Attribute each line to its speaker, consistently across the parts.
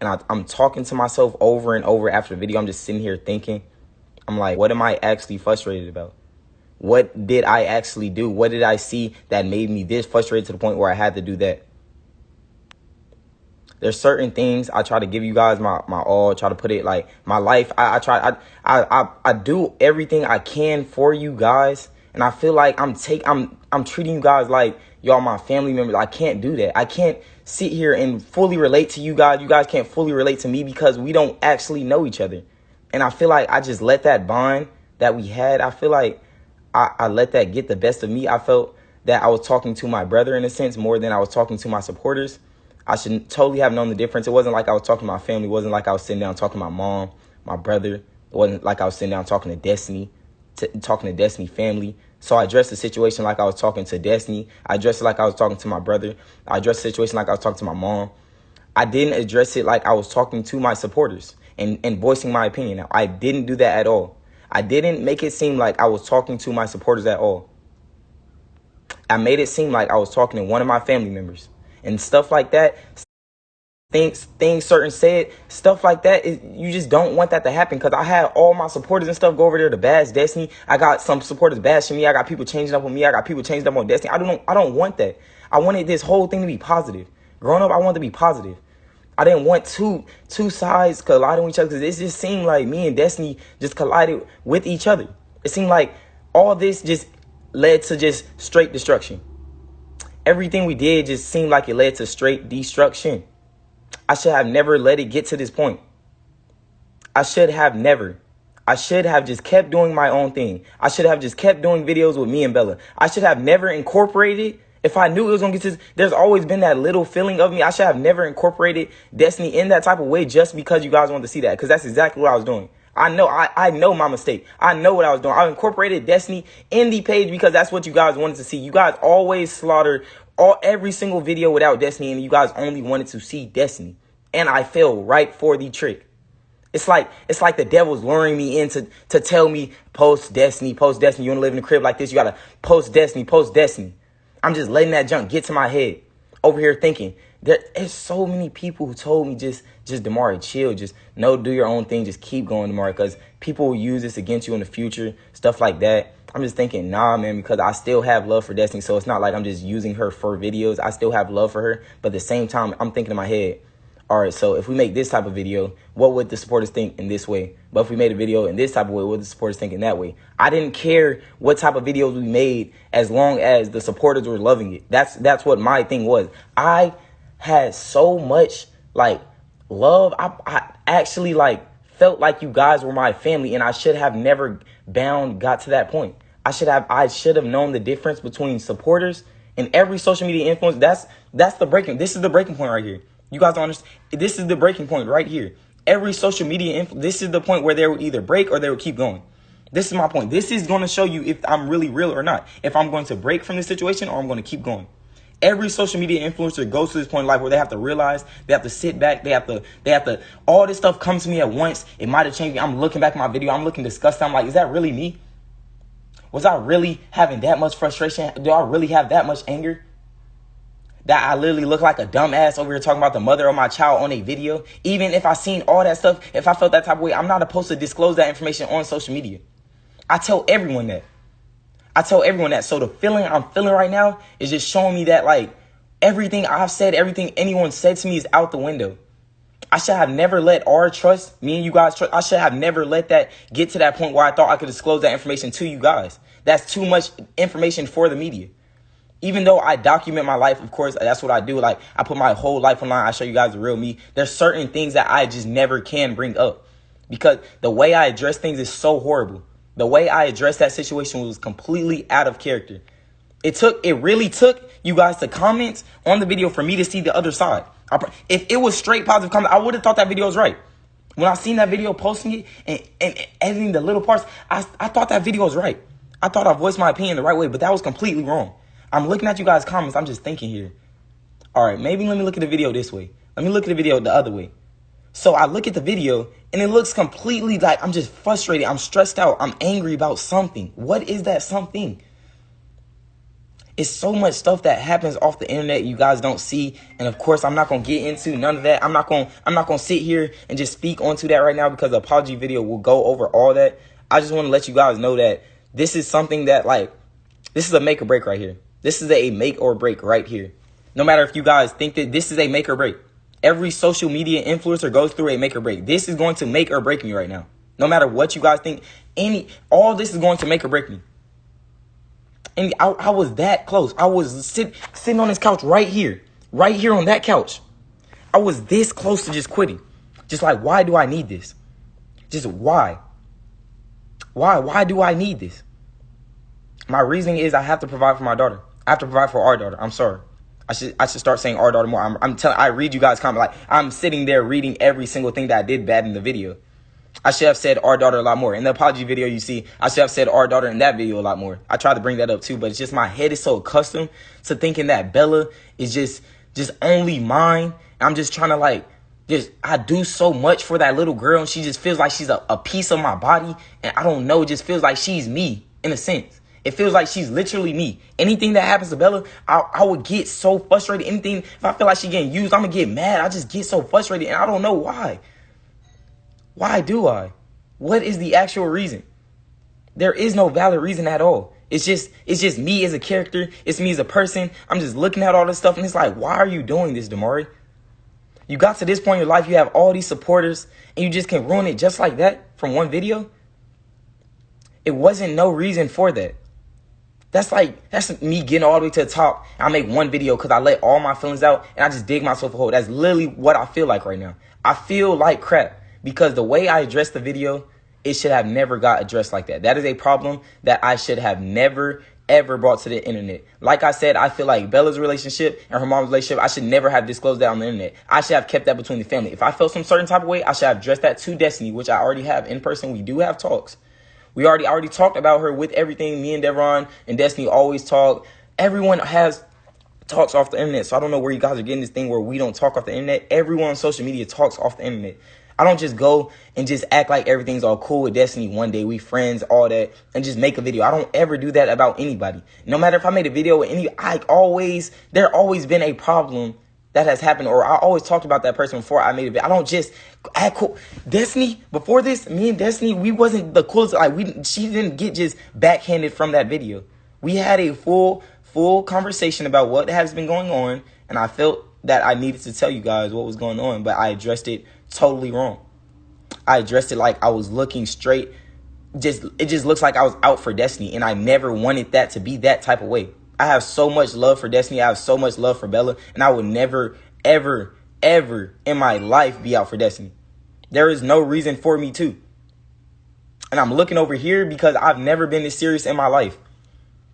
Speaker 1: and I'm talking to myself over and over after the video. I'm just sitting here thinking, I'm like, what am I actually frustrated about? What did I actually do? What did I see that made me this frustrated to the point where I had to do that? There's certain things I try to give you guys my all, try to put it like my life. I do everything I can for you guys. And I feel like I'm treating you guys like y'all my family members. I can't do that. I can't sit here and fully relate to you guys. You guys can't fully relate to me because we don't actually know each other. And I feel like I just let that bond that we had, I feel like I let that get the best of me. I felt that I was talking to my brother in a sense more than I was talking to my supporters. I should totally have known the difference. It wasn't like I was talking to my family. It wasn't like I was sitting down talking to my mom, my brother. It wasn't like I was sitting down talking to Destiny, talking to Destiny family. So I addressed the situation like I was talking to Destiny. I addressed it like I was talking to my brother. I addressed the situation like I was talking to my mom. I didn't address it like I was talking to my supporters and voicing my opinion. Now, I didn't do that at all. I didn't make it seem like I was talking to my supporters at all. I made it seem like I was talking to one of my family members. And stuff like that, things certain said, stuff like that, you just don't want that to happen. Because I had all my supporters and stuff go over there to bash Destiny. I got some supporters bashing me. I got people changing up on me. I got people changing up on Destiny. I don't want that. I wanted this whole thing to be positive. Growing up, I wanted to be positive. I didn't want two sides colliding with each other, because it just seemed like me and Destiny just collided with each other. It seemed like all this just led to just straight destruction. Everything we did just seemed like it led to straight destruction. I should have never let it get to this point. I should have never. I should have just kept doing my own thing. I should have just kept doing videos with me and Bella. I should have never incorporated. If I knew it was going to get to this, there's always been that little feeling of me. I should have never incorporated Destiny in that type of way just because you guys wanted to see that. Because that's exactly what I was doing. I know my mistake. I know what I was doing. I incorporated Destiny in the page because that's what you guys wanted to see. You guys always slaughtered every single video without Destiny, and you guys only wanted to see Destiny. And I fell right for the trick. It's like the devil's luring me in to tell me, post Destiny. You want to live in a crib like this, you got to post Destiny. I'm just letting that junk get to my head. Over here thinking, there's so many people who told me just Damaury, chill, just do your own thing, just keep going, Damaury, because people will use this against you in the future, stuff like that. I'm just thinking, nah, man, because I still have love for Destiny, so it's not like I'm just using her for videos. I still have love for her, but at the same time, I'm thinking in my head, all right, so if we make this type of video, what would the supporters think in this way? But if we made a video in this type of way, what would the supporters think in that way? I didn't care what type of videos we made as long as the supporters were loving it. That's what my thing was. I had so much love. I actually felt like you guys were my family, and I should have never got to that point. I should have known the difference between supporters and every social media influence. This is the breaking point right here. You guys don't understand. This is the breaking point right here. Every social media this is the point where they would either break or they would keep going. This is my point. This is going to show you if I'm really real or not. If I'm going to break from this situation or I'm going to keep going. Every social media influencer goes to this point in life where they have to realize, they have to sit back, they have to, all this stuff comes to me at once. It might have changed me. I'm looking back at my video. I'm looking disgusted. I'm like, is that really me? Was I really having that much frustration? Do I really have that much anger? That I literally look like a dumbass over here talking about the mother of my child on a video. Even if I seen all that stuff, if I felt that type of way, I'm not supposed to disclose that information on social media. I tell everyone that. So the feeling I'm feeling right now is just showing me that everything I've said, everything anyone said to me is out the window. I should have never let our trust, me and you guys trust, I should have never let that get to that point where I thought I could disclose that information to you guys. That's too much information for the media. Even though I document my life, of course, that's what I do. I put my whole life online. I show you guys the real me. There's certain things that I just never can bring up because the way I address things is so horrible. The way I addressed that situation was completely out of character. It really took you guys to comment on the video for me to see the other side. If it was straight positive comment, I would have thought that video was right. When I seen that video, posting it and editing the little parts, I thought that video was right. I thought I voiced my opinion the right way, but that was completely wrong. I'm looking at you guys' comments. I'm just thinking here. All right, maybe let me look at the video this way. Let me look at the video the other way. So I look at the video and it looks completely like I'm just frustrated. I'm stressed out. I'm angry about something. What is that something? It's so much stuff that happens off the internet you guys don't see. And of course, I'm not going to get into none of that. I'm not going to sit here and just speak onto that right now because the apology video will go over all that. I just want to let you guys know that this is something that, like, this is a make or break right here. This is a make or break right here. No matter if you guys think that this is a make or break. Every social media influencer goes through a make or break. This is going to make or break me right now. No matter what you guys think, all this is going to make or break me. And I was that close. I was sitting on this couch right here on that couch. I was this close to just quitting. Just like, why do I need this? Just why? Why do I need this? My reasoning is I have to provide for my daughter. I have to provide for our daughter. I'm sorry. I should start saying our daughter more. I read you guys comment, like, I'm sitting there reading every single thing that I did bad in the video. I should have said our daughter a lot more. In the apology video you see, I should have said our daughter in that video a lot more. I tried to bring that up too, but it's just my head is so accustomed to thinking that Bella is just only mine. I'm just trying to I do so much for that little girl, and she just feels like she's a piece of my body. And I don't know, it just feels like she's me in a sense. It feels like she's literally me. Anything that happens to Bella, I would get so frustrated. Anything, if I feel like she's getting used, I'm going to get mad. I just get so frustrated, and I don't know why. Why do I? What is the actual reason? There is no valid reason at all. It's just me as a character. It's me as a person. I'm just looking at all this stuff, and it's like, why are you doing this, Damaury? You got to this point in your life, you have all these supporters, and you just can ruin it just like that from one video? It wasn't no reason for that. That's me getting all the way to the top. I make one video because I let all my feelings out and I just dig myself a hole. That's literally what I feel like right now. I feel like crap because the way I addressed the video, it should have never got addressed like that. That is a problem that I should have never, ever brought to the internet. Like I said, I feel like Bella's relationship and her mom's relationship, I should never have disclosed that on the internet. I should have kept that between the family. If I felt some certain type of way, I should have addressed that to Destiny, which I already have in person. We do have talks. We already talked about her with everything. Me and Devron and Destiny always talk. Everyone has talks off the internet. So I don't know where you guys are getting this thing where we don't talk off the internet. Everyone on social media talks off the internet. I don't just go and just act like everything's all cool with Destiny one day. We friends, all that, and just make a video. I don't ever do that about anybody. No matter if I made a video with there always been a problem that has happened, or I always talked about that person before I made a video. I don't just act cool. Destiny, before this, me and Destiny, we wasn't the coolest. She didn't get just backhanded from that video. We had a full conversation about what has been going on, and I felt that I needed to tell you guys what was going on, but I addressed it totally wrong. I addressed it like I was looking straight. It just looks like I was out for Destiny, and I never wanted that to be that type of way. I have so much love for Destiny. I have so much love for Bella, and I would never, ever, ever in my life be out for Destiny. There is no reason for me to. And I'm looking over here because I've never been this serious in my life.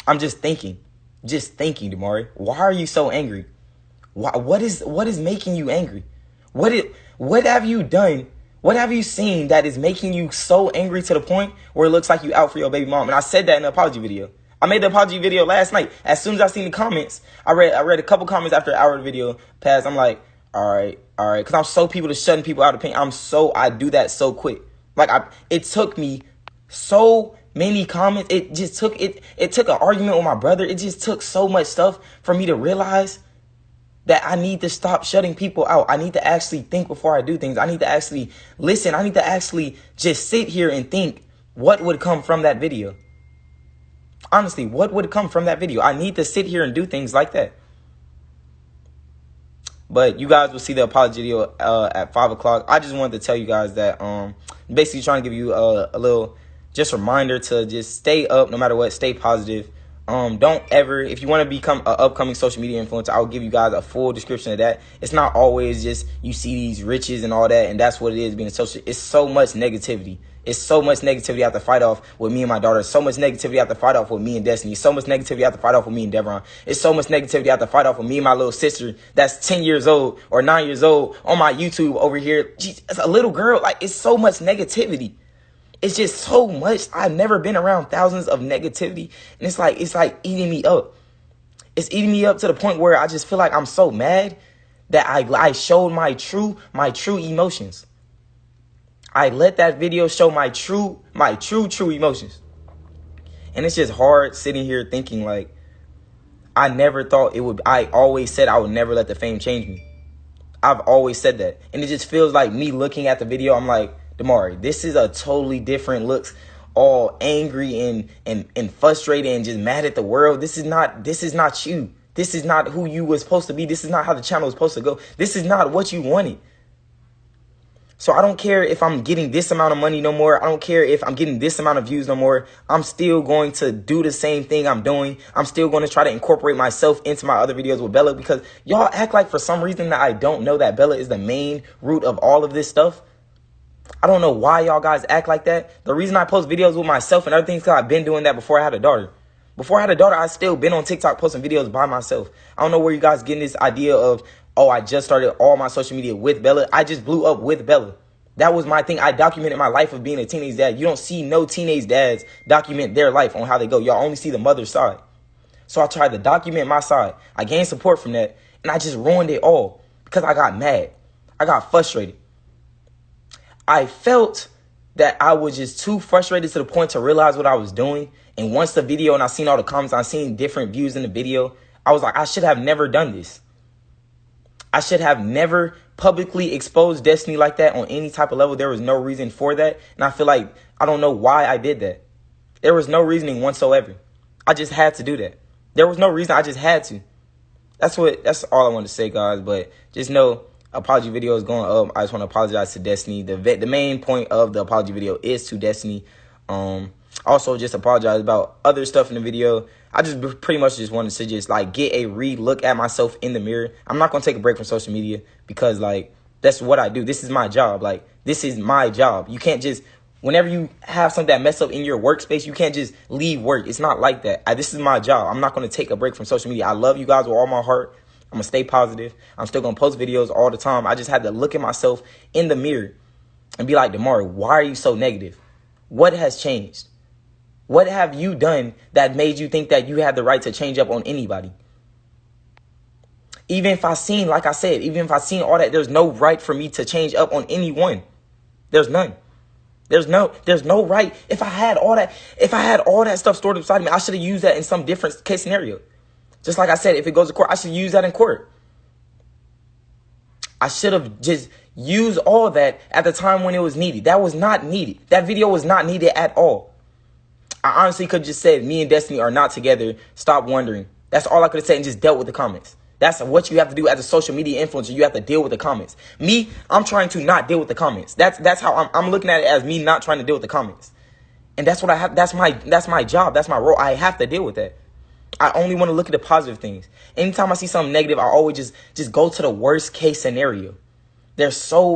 Speaker 1: I'm just thinking, Damaury. Why are you so angry? What is making you angry? What have you done? What have you seen that is making you so angry to the point where it looks like you out for your baby mom? And I said that in the apology video. I made the apology video last night. As soon as I seen the comments, I read a couple comments after an hour of the video passed. I'm like, all right. Because I'm so people to shutting people out of pain. I do that so quick. It took me so many comments. It just took an argument with my brother. It just took so much stuff for me to realize that I need to stop shutting people out. I need to actually think before I do things. I need to actually listen. I need to actually just sit here and think what would come from that video. Honestly, what would come from that video? I need to sit here and do things like that. But you guys will see the apology video at 5 o'clock. I just wanted to tell you guys that basically trying to give you a little just reminder to just stay up no matter what. Stay positive. Don't ever, if you want to become an upcoming social media influencer, I'll give you guys a full description of that. It's not always just you see these riches and all that, and that's what it is being a social. It's so much negativity. It's so much negativity I have to fight off with me and my daughter. So much negativity I have to fight off with me and Destiny. So much negativity I have to fight off with me and Devron. It's so much negativity I have to fight off with me and my little sister that's 10 years old or 9 years old on my YouTube over here. She's a little girl. It's so much negativity. It's just so much. I've never been around thousands of negativity. And it's like eating me up. It's eating me up to the point where I just feel like I'm so mad that I showed my true emotions. I let that video show my true emotions. And it's just hard sitting here thinking I never thought it would. I always said I would never let the fame change me. I've always said that. And it just feels like me looking at the video, I'm like, Damaury, this is a totally different looks, all angry and frustrated and just mad at the world. This is not you. This is not who you were supposed to be. This is not how the channel was supposed to go. This is not what you wanted. So I don't care if I'm getting this amount of money no more. I don't care if I'm getting this amount of views no more. I'm still going to do the same thing I'm doing. I'm still going to try to incorporate myself into my other videos with Bella, because y'all act like for some reason that I don't know that Bella is the main root of all of this stuff. I don't know why y'all guys act like that. The reason I post videos with myself and other things is because I've been doing that before I had a daughter. Before I had a daughter, I still been on TikTok posting videos by myself. I don't know where you guys getting this idea of, oh, I just started all my social media with Bella. I just blew up with Bella. That was my thing. I documented my life of being a teenage dad. You don't see no teenage dads document their life on how they go. Y'all only see the mother's side. So I tried to document my side. I gained support from that, and I just ruined it all because I got mad. I got frustrated. I felt that I was just too frustrated to the point to realize what I was doing. And once the video and I seen all the comments, I seen different views in the video, I was like, I should have never done this. I should have never publicly exposed Destiny like that on any type of level. There was no reason for that. And I feel like I don't know why I did that. There was no reasoning whatsoever. I just had to do that. There was no reason. I just had to. That's all I want to say, guys. But just know, apology video is going up. I just want to apologize to Destiny. The main point of the apology video is to Destiny. Also, just apologize about other stuff in the video. I just pretty much just wanted to just like get a look at myself in the mirror. I'm not going to take a break from social media because like that's what I do. This is my job. Like this is my job. You can't just, whenever you have something that mess up in your workspace, you can't just leave work. It's not like that. This is my job. I'm not going to take a break from social media. I love you guys with all my heart. I'm going to stay positive. I'm still going to post videos all the time. I just had to look at myself in the mirror and be like, Damaury, why are you so negative? What has changed? What have you done that made you think that you had the right to change up on anybody? Even if I seen, like I said, even if I seen all that, there's no right for me to change up on anyone. There's none. There's no right. If I had all that stuff stored inside of me, I should have used that in some different case scenario. Just like I said, if it goes to court, I should use that in court. I should have just used all that at the time when it was needed. That was not needed. That video was not needed at all. I honestly could have just said, me and Destiny are not together. Stop wondering. That's all I could have said and just dealt with the comments. That's what you have to do as a social media influencer. You have to deal with the comments. Me, I'm trying to not deal with the comments. That's how I'm looking at it, as me not trying to deal with the comments. And that's what I have. That's my job. That's my role. I have to deal with that. I only want to look at the positive things. Anytime I see something negative, I always just go to the worst case scenario. There's so